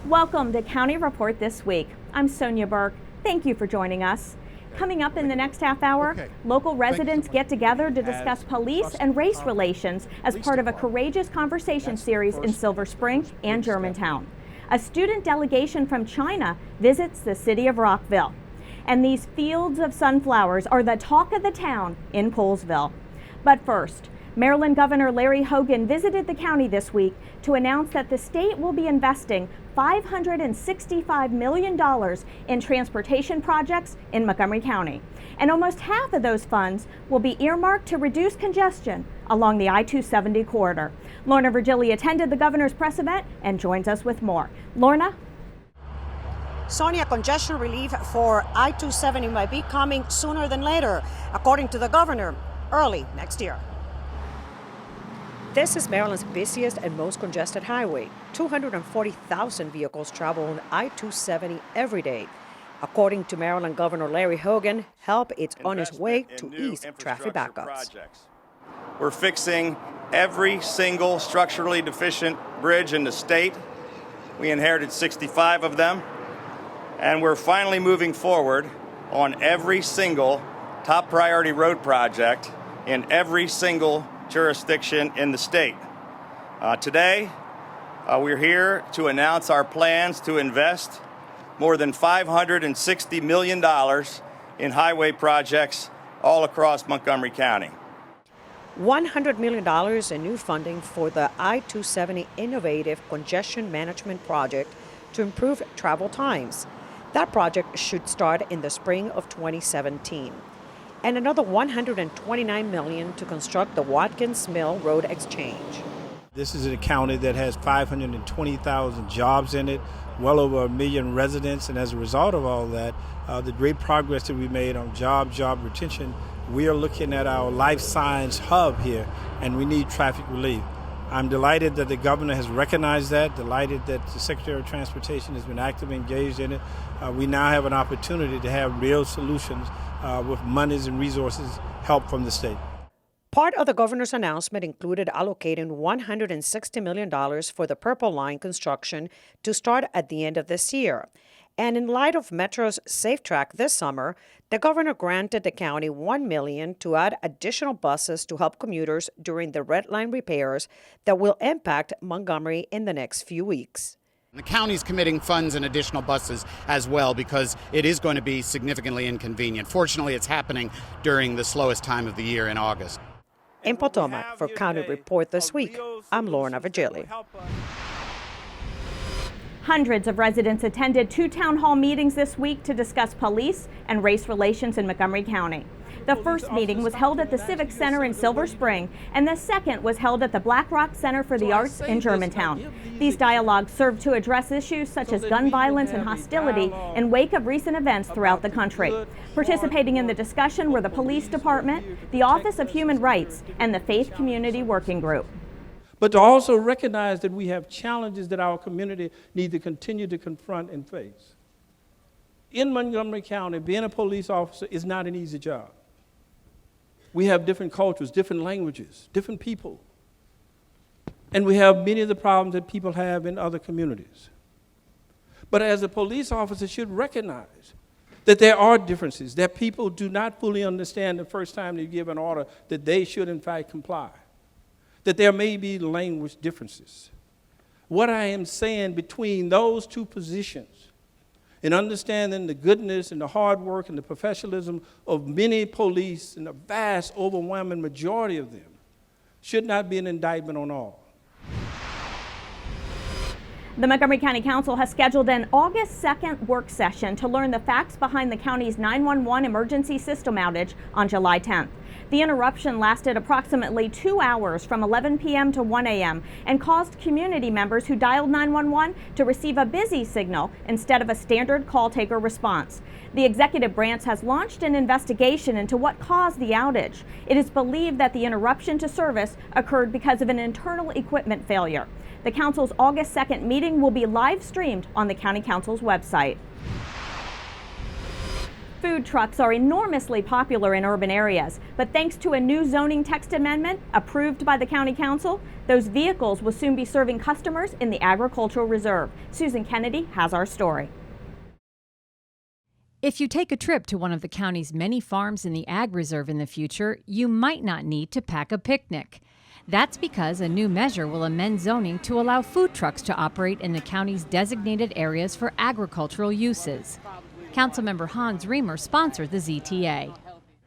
Welcome to County Report This Week. I'm Sonia Burke. Thank you for joining us. Coming up in the next half hour, local residents get together to discuss police and race relations as part of a Courageous Conversation series in Silver Spring and Germantown. A student delegation from China visits the city of Rockville. And these fields of sunflowers are the talk of the town in Colesville. But first, Maryland Governor Larry Hogan visited the county this week to announce that the state will be investing $565 million in transportation projects in Montgomery County. And almost half of those funds will be earmarked to reduce congestion along the I-270 corridor. Lorna Virgili attended the governor's press event and joins us with more. Lorna? Sonia, congestion relief for I-270 might be coming sooner than later, according to the governor, early next year. This is Maryland's busiest and most congested highway. 240,000 vehicles travel on I-270 every day. According to Maryland Governor Larry Hogan, help is on its way to ease traffic backups. We're fixing every single structurally deficient bridge in the state. We inherited 65 of them. And we're finally moving forward on every single top priority road project in every single jurisdiction in the state. Today, we're here to announce our plans to invest more than $560 million in highway projects all across Montgomery County. $100 million in new funding for the I-270 Innovative Congestion Management Project to improve travel times. That project should start in the spring of 2017. And another $129 million to construct the Watkins Mill Road Exchange. This is a county that has 520,000 jobs in it, well over 1 million residents, and as a result of all that, the great progress that we made on job retention, we are looking at our life science hub here, and we need traffic relief. I'm delighted that the governor has recognized that, delighted that the Secretary of Transportation has been actively engaged in it. We now have an opportunity to have real solutions with monies and resources, help from the state. Part of the governor's announcement included allocating $160 million for the Purple Line construction to start at the end of this year. And in light of Metro's Safe Track this summer, the governor granted the county $1 million to add additional buses to help commuters during the Red Line repairs that will impact Montgomery in the next few weeks. The county's committing funds and additional buses as well because it is going to be significantly inconvenient. Fortunately, it's happening during the slowest time of the year in August. In Potomac, for County Report This Week, I'm Lorna Virgili. Hundreds of residents attended 2 town hall meetings this week to discuss police and race relations in Montgomery County. The first meeting was held at the Civic Center in Silver Spring, and the second was held at the Black Rock Center for the Arts in Germantown. These dialogues served to address issues such as gun violence and hostility in wake of recent events throughout the country. Participating in the discussion were the Police Department, the Office of Human Rights, and the Faith Community Working Group. But to also recognize that we have challenges that our community needs to continue to confront and face. In Montgomery County, being a police officer is not an easy job. We have different cultures, different languages, different people. And we have many of the problems that people have in other communities. But as a police officer should recognize that there are differences, that people do not fully understand the first time they give an order that they should in fact comply. That there may be language differences. What I am saying between those two positions, in understanding the goodness and the hard work and the professionalism of many police and the vast, overwhelming majority of them, should not be an indictment on all. The Montgomery County Council has scheduled an August 2nd work session to learn the facts behind the county's 911 emergency system outage on July 10th. The interruption lasted approximately 2 hours from 11 p.m. to 1 a.m. and caused community members who dialed 911 to receive a busy signal instead of a standard call taker response. The executive branch has launched an investigation into what caused the outage. It is believed that the interruption to service occurred because of an internal equipment failure. The council's August 2nd meeting will be live streamed on the County Council's website. Food trucks are enormously popular in urban areas, but thanks to a new zoning text amendment approved by the County Council, those vehicles will soon be serving customers in the Agricultural Reserve. Susan Kennedy has our story. If you take a trip to one of the county's many farms in the Ag Reserve in the future, you might not need to pack a picnic. That's because a new measure will amend zoning to allow food trucks to operate in the county's designated areas for agricultural uses. Councilmember Hans Remer sponsored the ZTA.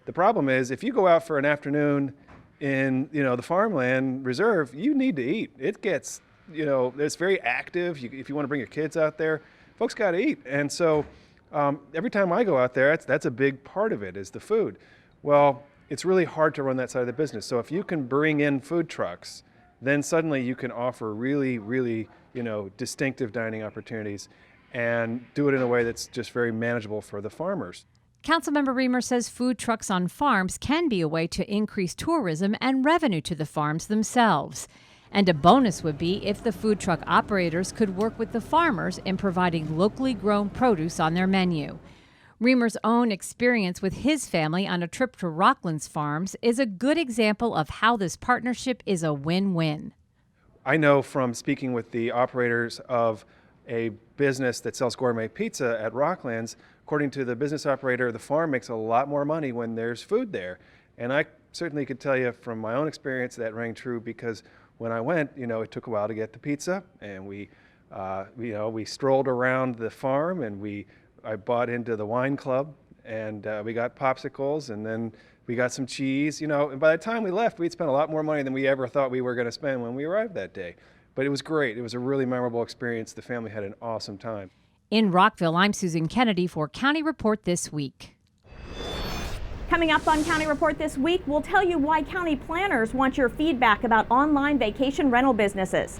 The problem is if you go out for an afternoon in, the farmland reserve, you need to eat. It gets, it's very active. If you want to bring your kids out there, folks got to eat. And so every time I go out there, that's a big part of it is the food. Well, it's really hard to run that side of the business. So if you can bring in food trucks, then suddenly you can offer really, really, distinctive dining opportunities and do it in a way that's just very manageable for the farmers. Councilmember Remer says food trucks on farms can be a way to increase tourism and revenue to the farms themselves. And a bonus would be if the food truck operators could work with the farmers in providing locally grown produce on their menu. Remer's own experience with his family on a trip to Rockland's farms is a good example of how this partnership is a win-win. I know from speaking with the operators of a business that sells gourmet pizza at Rocklands, according to the business operator, the farm makes a lot more money when there's food there. And I certainly could tell you from my own experience that rang true because when I went, it took a while to get the pizza, and we strolled around the farm, and I bought into the wine club, and we got popsicles, and then we got some cheese, and by the time we left, we'd spent a lot more money than we ever thought we were going to spend when we arrived that day. But it was great. It was a really memorable experience. The family had an awesome time. In Rockville, I'm Susan Kennedy for County Report This Week. Coming up on County Report This Week, we'll tell you why county planners want your feedback about online vacation rental businesses.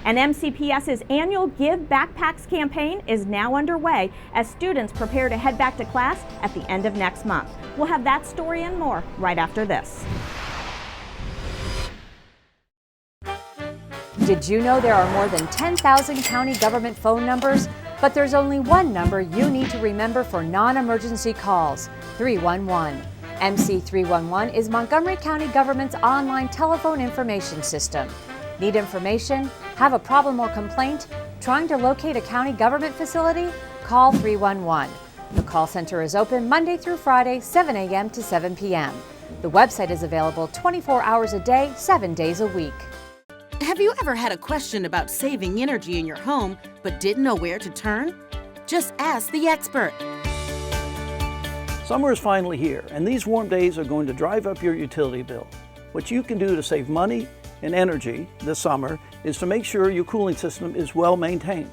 And MCPS's annual Give Backpacks campaign is now underway as students prepare to head back to class at the end of next month. We'll have that story and more right after this. Did you know there are more than 10,000 county government phone numbers? But there's only one number you need to remember for non-emergency calls, 311. MC311 is Montgomery County government's online telephone information system. Need information? Have a problem or complaint? Trying to locate a county government facility? Call 311. The call center is open Monday through Friday, 7 a.m. to 7 p.m. The website is available 24 hours a day, 7 days a week. Have you ever had a question about saving energy in your home but didn't know where to turn? Just ask the expert. Summer is finally here, and these warm days are going to drive up your utility bill. What you can do to save money and energy this summer is to make sure your cooling system is well maintained.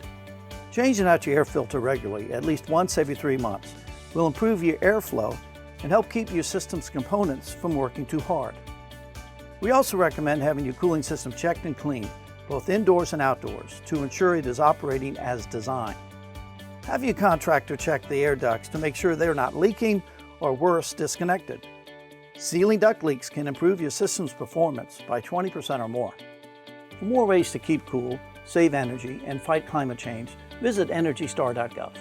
Changing out your air filter regularly, at least once every 3 months, will improve your airflow and help keep your system's components from working too hard. We also recommend having your cooling system checked and cleaned, both indoors and outdoors, to ensure it is operating as designed. Have your contractor check the air ducts to make sure they're not leaking or worse, disconnected. Sealing duct leaks can improve your system's performance by 20% or more. For more ways to keep cool, save energy, and fight climate change, visit EnergyStar.gov.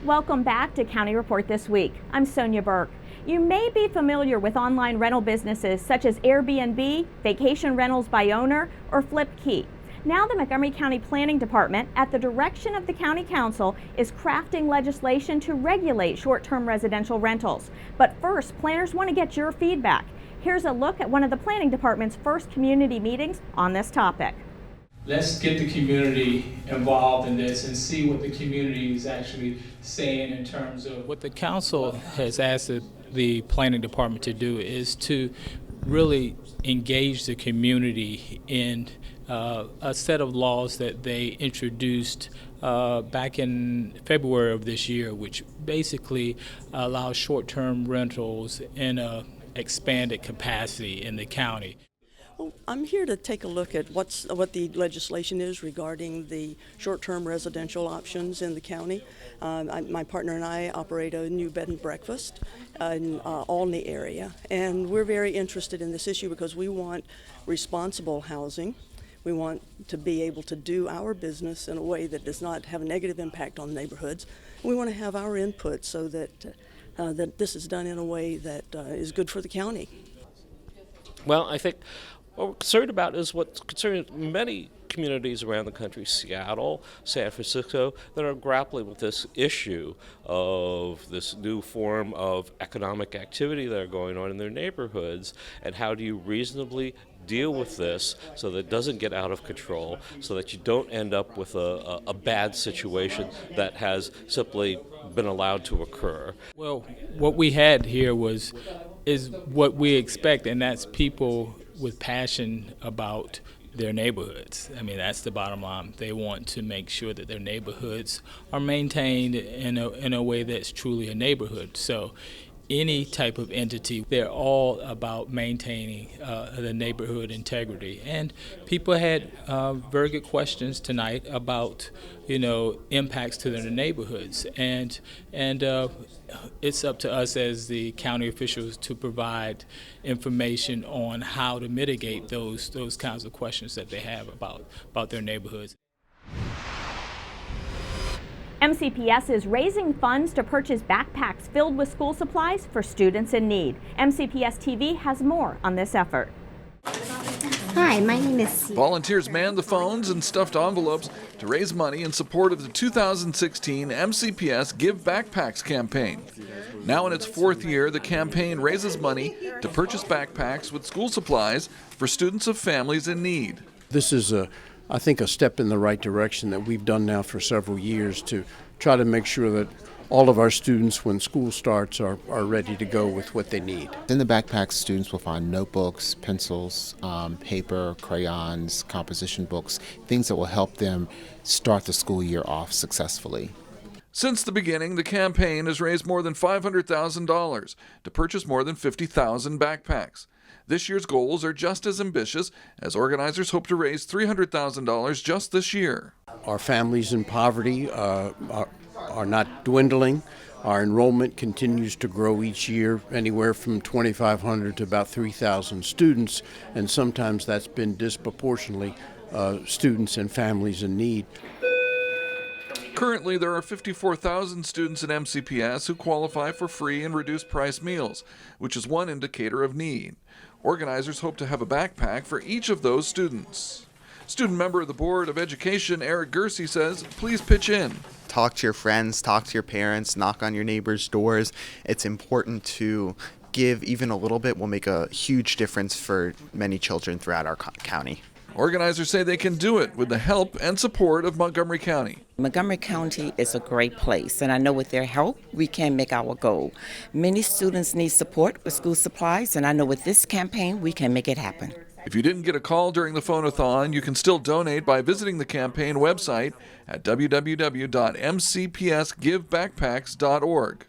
Welcome back to County Report This Week. I'm Sonia Burke. You may be familiar with online rental businesses such as Airbnb, Vacation Rentals by Owner, or FlipKey. Now the Montgomery County Planning Department, at the direction of the County Council, is crafting legislation to regulate short-term residential rentals. But first, planners want to get your feedback. Here's a look at one of the Planning Department's first community meetings on this topic. Let's get the community involved in this and see what the community is actually saying in terms of what the council has asked the planning department to do is to really engage the community in a set of laws that they introduced back in February of this year, which basically allows short-term rentals in a expanded capacity in the county. Well, I'm here to take a look at what the legislation is regarding the short-term residential options in the county. My partner and I operate a new bed and breakfast in Olney area, and we're very interested in this issue because we want responsible housing. We want to be able to do our business in a way that does not have a negative impact on neighborhoods. We want to have our input so that that this is done in a way that is good for the county. Well, I think what we're concerned about is what's concerning many communities around the country, Seattle, San Francisco, that are grappling with this issue of this new form of economic activity that are going on in their neighborhoods, and how do you reasonably deal with this so that it doesn't get out of control, so that you don't end up with a bad situation that has simply been allowed to occur. Well, what we had here is what we expect, and that's people with passion about their neighborhoods. I mean, that's the bottom line. They want to make sure that their neighborhoods are maintained in a way that's truly a neighborhood. So any type of entity, they're all about maintaining the neighborhood integrity. And people had very good questions tonight about, impacts to their neighborhoods. And it's up to us as the county officials to provide information on how to mitigate those kinds of questions that they have about their neighborhoods. MCPS is raising funds to purchase backpacks filled with school supplies for students in need. MCPS TV has more on this effort. Hi, my name is Volunteers manned the phones and stuffed envelopes to raise money in support of the 2016 MCPS Give Backpacks campaign. Now in its fourth year, the campaign raises money to purchase backpacks with school supplies for students of families in need. This is I think a step in the right direction that we've done now for several years to try to make sure that all of our students, when school starts, are ready to go with what they need. In the backpacks, students will find notebooks, pencils, paper, crayons, composition books, things that will help them start the school year off successfully. Since the beginning, the campaign has raised more than $500,000 to purchase more than 50,000 backpacks. This year's goals are just as ambitious, as organizers hope to raise $300,000 just this year. Our families in poverty are not dwindling. Our enrollment continues to grow each year, anywhere from 2,500 to about 3,000 students, and sometimes that's been disproportionately students and families in need. Currently, there are 54,000 students in MCPS who qualify for free and reduced price meals, which is one indicator of need. Organizers hope to have a backpack for each of those students. Student member of the Board of Education, Eric Gersey, says, please pitch in. Talk to your friends, talk to your parents, knock on your neighbors' doors. It's important to give even a little bit will make a huge difference for many children throughout our county. Organizers say they can do it with the help and support of Montgomery County. Montgomery County is a great place, and I know with their help, we can make our goal. Many students need support with school supplies, and I know with this campaign, we can make it happen. If you didn't get a call during the phone-a-thon, you can still donate by visiting the campaign website at www.mcpsgivebackpacks.org.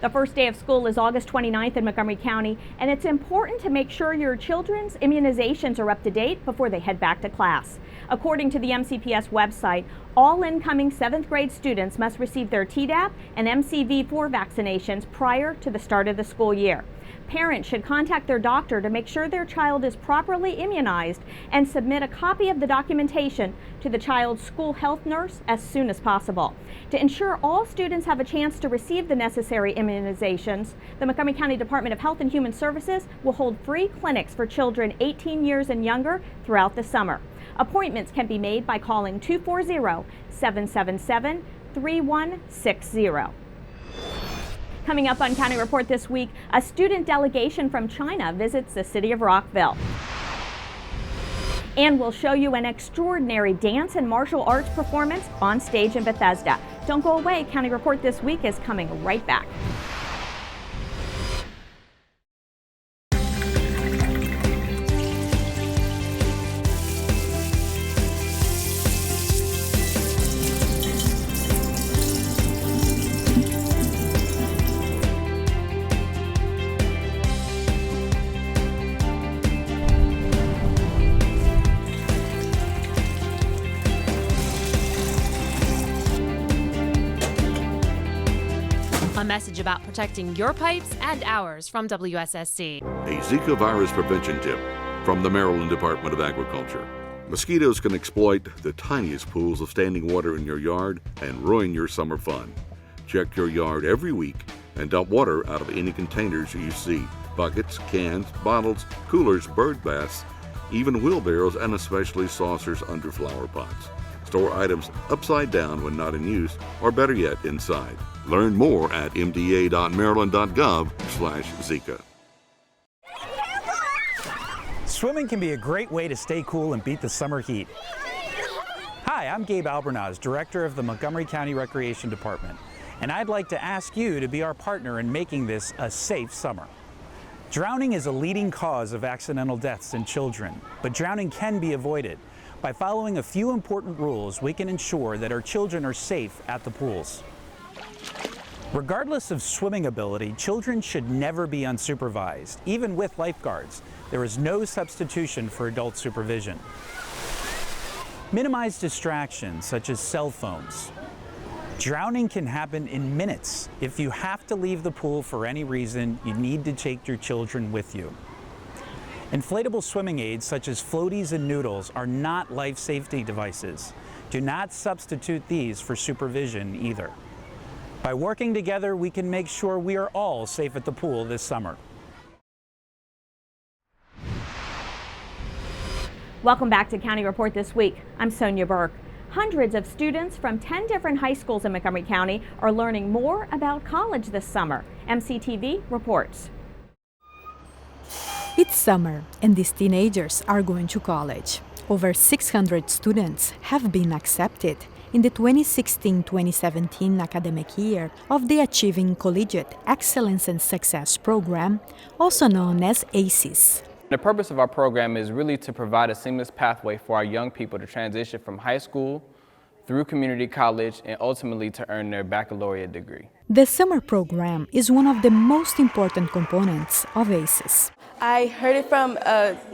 The first day of school is August 29th in Montgomery County, and it's important to make sure your children's immunizations are up to date before they head back to class. According to the MCPS website, all incoming 7th grade students must receive their Tdap and MCV4 vaccinations prior to the start of the school year. Parents should contact their doctor to make sure their child is properly immunized and submit a copy of the documentation to the child's school health nurse as soon as possible. To ensure all students have a chance to receive the necessary immunizations, the Montgomery County Department of Health and Human Services will hold free clinics for children 18 years and younger throughout the summer. Appointments can be made by calling 240-777-3160. Coming up on County Report this week, a student delegation from China visits the city of Rockville. And we'll show you an extraordinary dance and martial arts performance on stage in Bethesda. Don't go away. County Report this week is coming right back. message about protecting your pipes and ours from WSSC. A Zika virus prevention tip from the Maryland Department of Agriculture. Mosquitoes can exploit the tiniest pools of standing water in your yard and ruin your summer fun. Check your yard every week and dump water out of any containers you see. Buckets, cans, bottles, coolers, bird baths, even wheelbarrows, and especially saucers under flower pots. Store items upside down when not in use, or better yet, inside. Learn more at mda.maryland.gov/Zika. Swimming can be a great way to stay cool and beat the summer heat. Hi, I'm Gabe Albernaz, Director of the Montgomery County Recreation Department, and I'd like to ask you to be our partner in making this a safe summer. Drowning is a leading cause of accidental deaths in children, but drowning can be avoided. By following a few important rules, we can ensure that our children are safe at the pools. Regardless of swimming ability, children should never be unsupervised, even with lifeguards. There is no substitution for adult supervision. Minimize distractions such as cell phones. Drowning can happen in minutes. If you have to leave the pool for any reason, you need to take your children with you. Inflatable swimming aids such as floaties and noodles are not life safety devices. Do not substitute these for supervision either. By working together, we can make sure we are all safe at the pool this summer. Welcome back to County Report This Week. I'm Sonia Burke. Hundreds of students from 10 different high schools in Montgomery County are learning more about college this summer. MCTV reports. It's summer, and these teenagers are going to college. Over 600 students have been accepted in the 2016-2017 academic year of the Achieving Collegiate Excellence and Success program, also known as ACES. The purpose of our program is really to provide a seamless pathway for our young people to transition from high school through community college and ultimately to earn their baccalaureate degree. The summer program is one of the most important components of ACES. I heard it from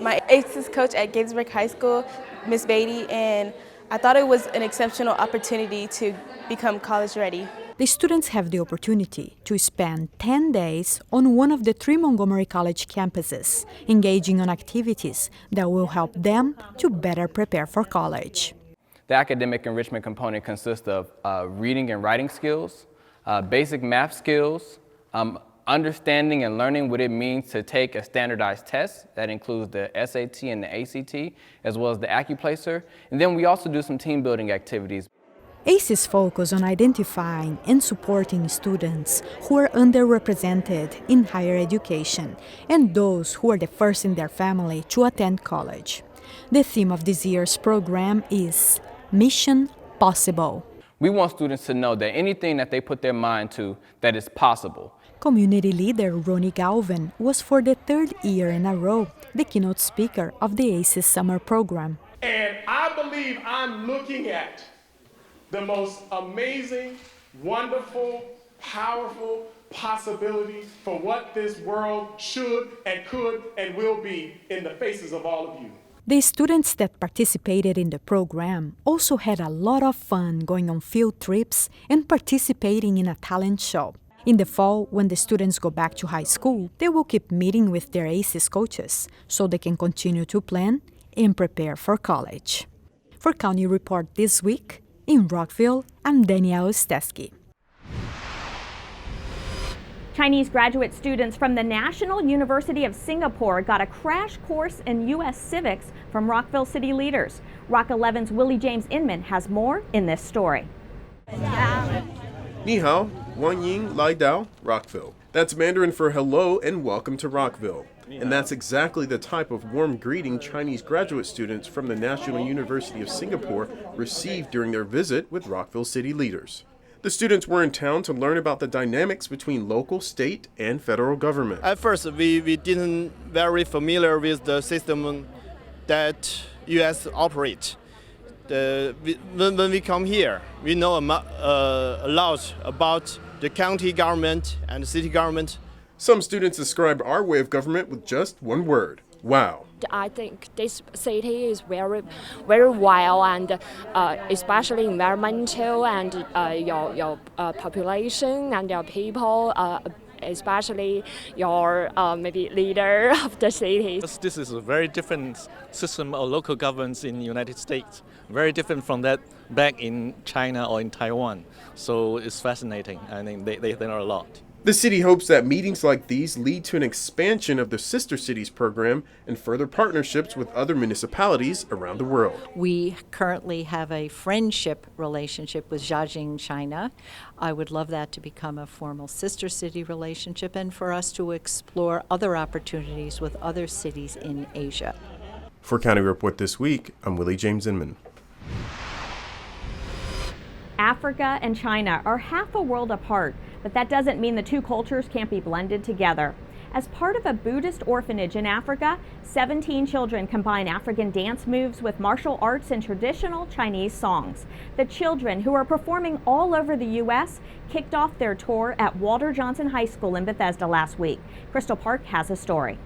my ACES coach at Gaithersburg High School, Miss Beatty, and I thought it was an exceptional opportunity to become college ready. The students have the opportunity to spend 10 days on one of the 3 Montgomery College campuses, engaging on activities that will help them to better prepare for college. The academic enrichment component consists of reading and writing skills, basic math skills, understanding and learning what it means to take a standardized test. That includes the SAT and the ACT, as well as the AccuPlacer. And then we also do some team building activities. ACES focus on identifying and supporting students who are underrepresented in higher education and those who are the first in their family to attend college. The theme of this year's program is Mission Possible. We want students to know that anything that they put their mind to, that is possible. Community leader Ronnie Galvin was for the 3rd year in a row the keynote speaker of the ACES summer program. And I believe I'm looking at the most amazing, wonderful, powerful possibilities for what this world should and could and will be in the faces of all of you. The students that participated in the program also had a lot of fun going on field trips and participating in a talent show. In the fall, when the students go back to high school, they will keep meeting with their ACES coaches so they can continue to plan and prepare for college. For County Report This Week, in Rockville, I'm Danielle Stesky. Chinese graduate students from the National University of Singapore got a crash course in U.S. civics from Rockville city leaders. Rock 11's Willie James Inman has more in this story. Ni hao, Wan Ying, Lai Dao, Rockville. That's Mandarin for hello and welcome to Rockville. And that's exactly the type of warm greeting Chinese graduate students from the National University of Singapore received during their visit with Rockville city leaders. The students were in town to learn about the dynamics between local, state, and federal government. At first, we didn't very familiar with the system that U.S. operate. When we come here, we know a lot about the county government and the city government. Some students described our way of government with just one word: wow. I think this city is very, very wild, and especially environmental and your population and your people. Especially your maybe leader of the city. This is a very different system of local governance in the United States, very different from that back in China or in Taiwan. So it's fascinating. I think they know a lot. The city hopes that meetings like these lead to an expansion of the Sister Cities program and further partnerships with other municipalities around the world. We currently have a friendship relationship with Jiaxing, China. I would love that to become a formal sister city relationship and for us to explore other opportunities with other cities in Asia. For County Report This Week, I'm Willie James Inman. Africa and China are half a world apart, but that doesn't mean the two cultures can't be blended together. As part of a Buddhist orphanage in Africa, 17 children combine African dance moves with martial arts and traditional Chinese songs. The children, who are performing all over the U.S., kicked off their tour at Walter Johnson High School in Bethesda last week. Crystal Park has a story.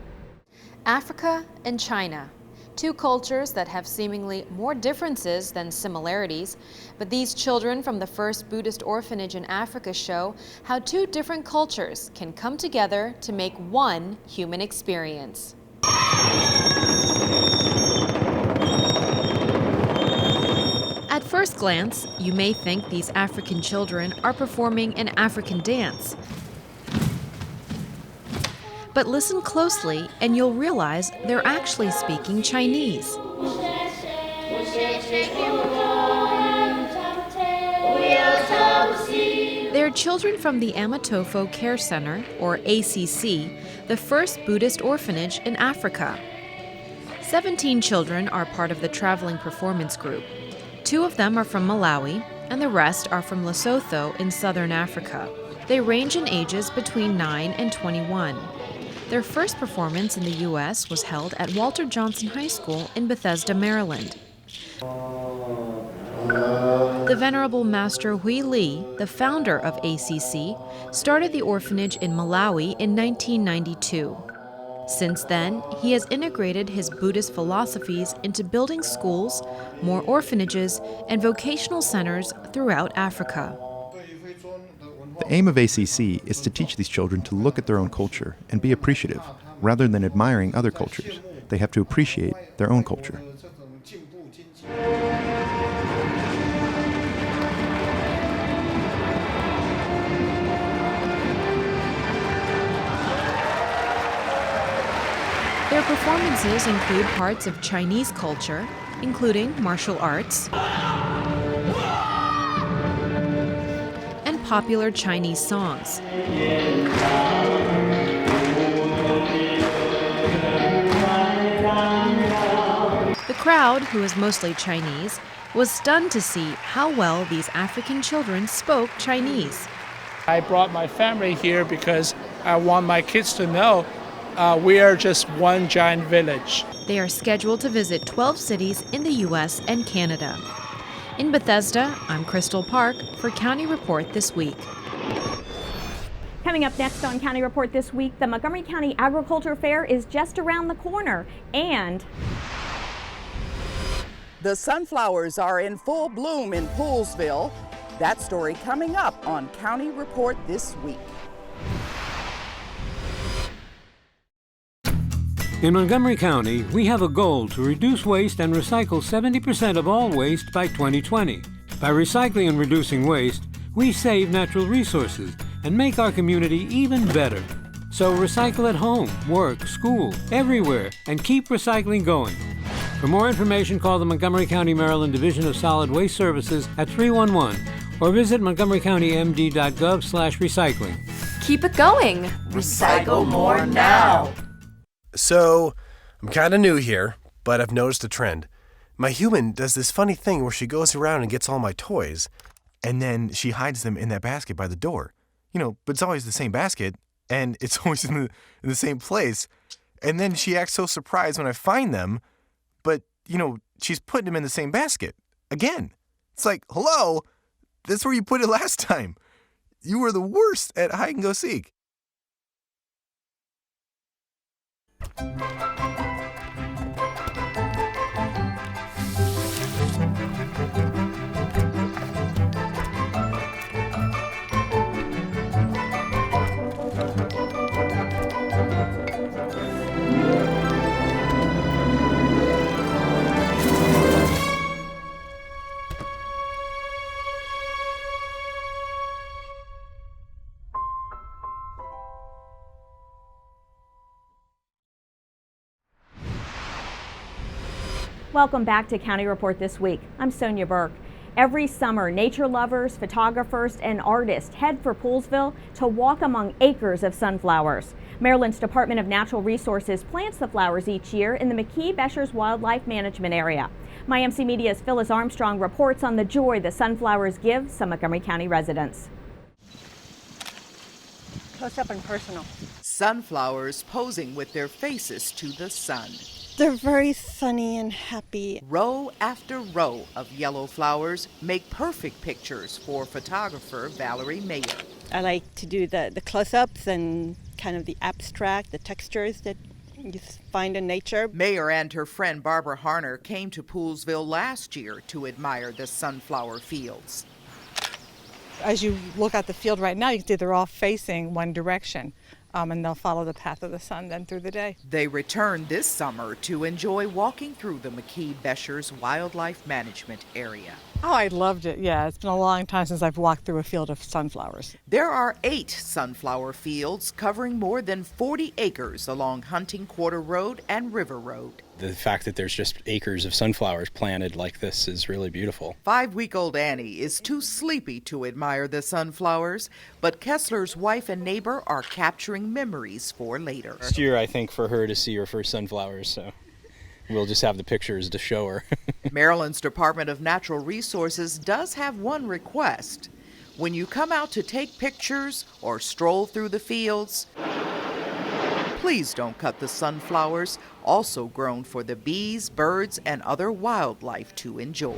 Africa and China. Two cultures that have seemingly more differences than similarities, but these children from the first Buddhist orphanage in Africa show how two different cultures can come together to make one human experience. At first glance, you may think these African children are performing an African dance. But listen closely and you'll realize they're actually speaking Chinese. They're children from the Amatofo Care Center, or ACC, the first Buddhist orphanage in Africa. 17 children are part of the traveling performance group. 2 of them are from Malawi, and the rest are from Lesotho in southern Africa. They range in ages between 9 and 21. Their first performance in the U.S. was held at Walter Johnson High School in Bethesda, Maryland. The Venerable Master Hui Li, the founder of ACC, started the orphanage in Malawi in 1992. Since then, he has integrated his Buddhist philosophies into building schools, more orphanages, and vocational centers throughout Africa. The aim of ACC is to teach these children to look at their own culture and be appreciative, rather than admiring other cultures. They have to appreciate their own culture. Their performances include parts of Chinese culture, including martial arts, and popular Chinese songs. The crowd, who is mostly Chinese, was stunned to see how well these African children spoke Chinese. I brought my family here because I want my kids to know we are just one giant village. They are scheduled to visit 12 cities in the U.S. and Canada. In Bethesda, I'm Crystal Park for County Report This Week. Coming up next on County Report This Week, the Montgomery County Agriculture Fair is just around the corner, and the sunflowers are in full bloom in Poolesville. That story coming up on County Report This Week. In Montgomery County, we have a goal to reduce waste and recycle 70% of all waste by 2020. By recycling and reducing waste, we save natural resources and make our community even better. So recycle at home, work, school, everywhere, and keep recycling going. For more information, call the Montgomery County, Maryland Division of Solid Waste Services at 311 or visit montgomerycountymd.gov/recycling. Keep it going. Recycle more now. So, I'm kind of new here, but I've noticed a trend. My human does this funny thing where she goes around and gets all my toys, and then she hides them in that basket by the door. You know, but it's always the same basket, and it's always in the same place. And then she acts so surprised when I find them, but, you know, she's putting them in the same basket. Again. It's like, hello? That's where you put it last time. You were the worst at hide and go seek. Welcome back to County Report This Week. I'm Sonia Burke. Every summer, nature lovers, photographers, and artists head for Poolesville to walk among acres of sunflowers. Maryland's Department of Natural Resources plants the flowers each year in the McKee-Beshers Wildlife Management Area. MyMC Media's Phyllis Armstrong reports on the joy the sunflowers give some Montgomery County residents. Close up and personal. Sunflowers posing with their faces to the sun. They're very sunny and happy. Row after row of yellow flowers make perfect pictures for photographer Valerie Mayer. I like to do the close-ups and kind of the abstract, the textures that you find in nature. Mayer and her friend Barbara Harner came to Poolesville last year to admire the sunflower fields. As you look at the field right now, you can see they're all facing one direction. And they'll follow the path of the sun then through the day. They return this summer to enjoy walking through the McKee-Beshers Wildlife Management Area. Oh, I loved it. Yeah, it's been a long time since I've walked through a field of sunflowers. There are 8 sunflower fields covering more than 40 acres along Hunting Quarter Road and River Road. The fact that there's just acres of sunflowers planted like this is really beautiful. 5-week-old Annie is too sleepy to admire the sunflowers, but Kessler's wife and neighbor are capturing memories for later. Next year, I think, for her to see her first sunflowers, so we'll just have the pictures to show her. Maryland's Department of Natural Resources does have one request. When you come out to take pictures or stroll through the fields, please don't cut the sunflowers, also grown for the bees, birds, and other wildlife to enjoy.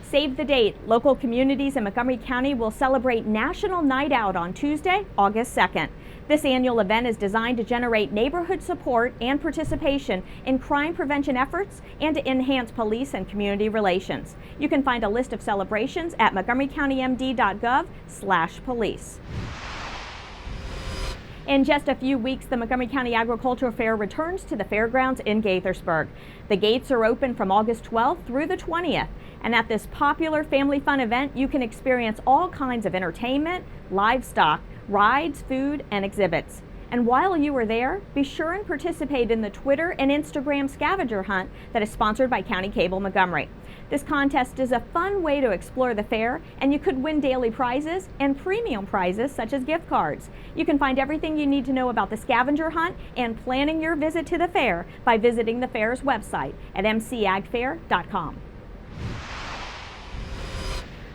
Save the date. Local communities in Montgomery County will celebrate National Night Out on Tuesday, August 2nd. This annual event is designed to generate neighborhood support and participation in crime prevention efforts and to enhance police and community relations. You can find a list of celebrations at montgomerycountymd.gov/police. In just a few weeks, the Montgomery County Agricultural Fair returns to the fairgrounds in Gaithersburg. The gates are open from August 12th through the 20th. And at this popular family fun event, you can experience all kinds of entertainment, livestock, rides, food, and exhibits. And while you are there, be sure and participate in the Twitter and Instagram scavenger hunt that is sponsored by County Cable Montgomery. This contest is a fun way to explore the fair, and you could win daily prizes and premium prizes such as gift cards. You can find everything you need to know about the scavenger hunt and planning your visit to the fair by visiting the fair's website at mcagfair.com.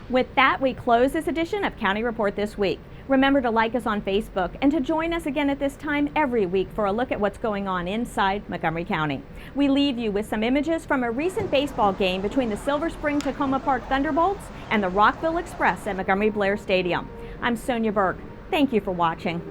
With that, we close this edition of County Report This Week. Remember to like us on Facebook and to join us again at this time every week for a look at what's going on inside Montgomery County. We leave you with some images from a recent baseball game between the Silver Spring Tacoma Park Thunderbolts and the Rockville Express at Montgomery Blair Stadium. I'm Sonia Burke. Thank you for watching.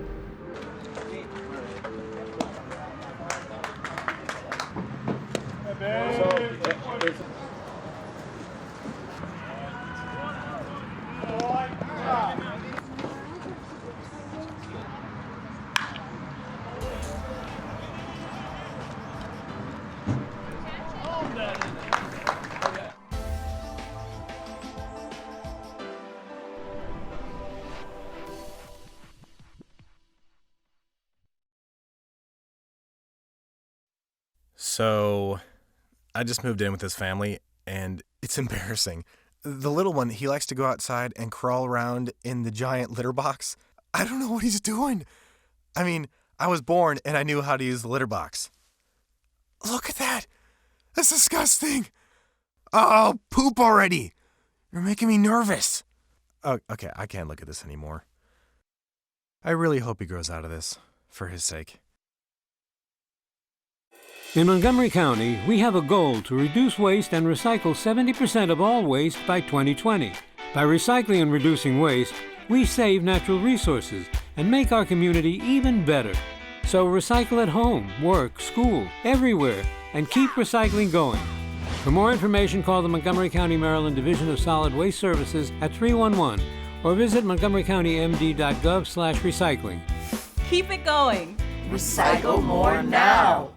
So, I just moved in with this family, and it's embarrassing. The little one, he likes to go outside and crawl around in the giant litter box. I don't know what he's doing. I mean, I was born and I knew how to use the litter box. Look at that. That's disgusting. Oh, poop already. You're making me nervous. Oh, okay, I can't look at this anymore. I really hope he grows out of this, for his sake. In Montgomery County, we have a goal to reduce waste and recycle 70% of all waste by 2020. By recycling and reducing waste, we save natural resources and make our community even better. So recycle at home, work, school, everywhere, and keep recycling going. For more information, call the Montgomery County, Maryland Division of Solid Waste Services at 311 or visit montgomerycountymd.gov/recycling. Keep it going. Recycle more now.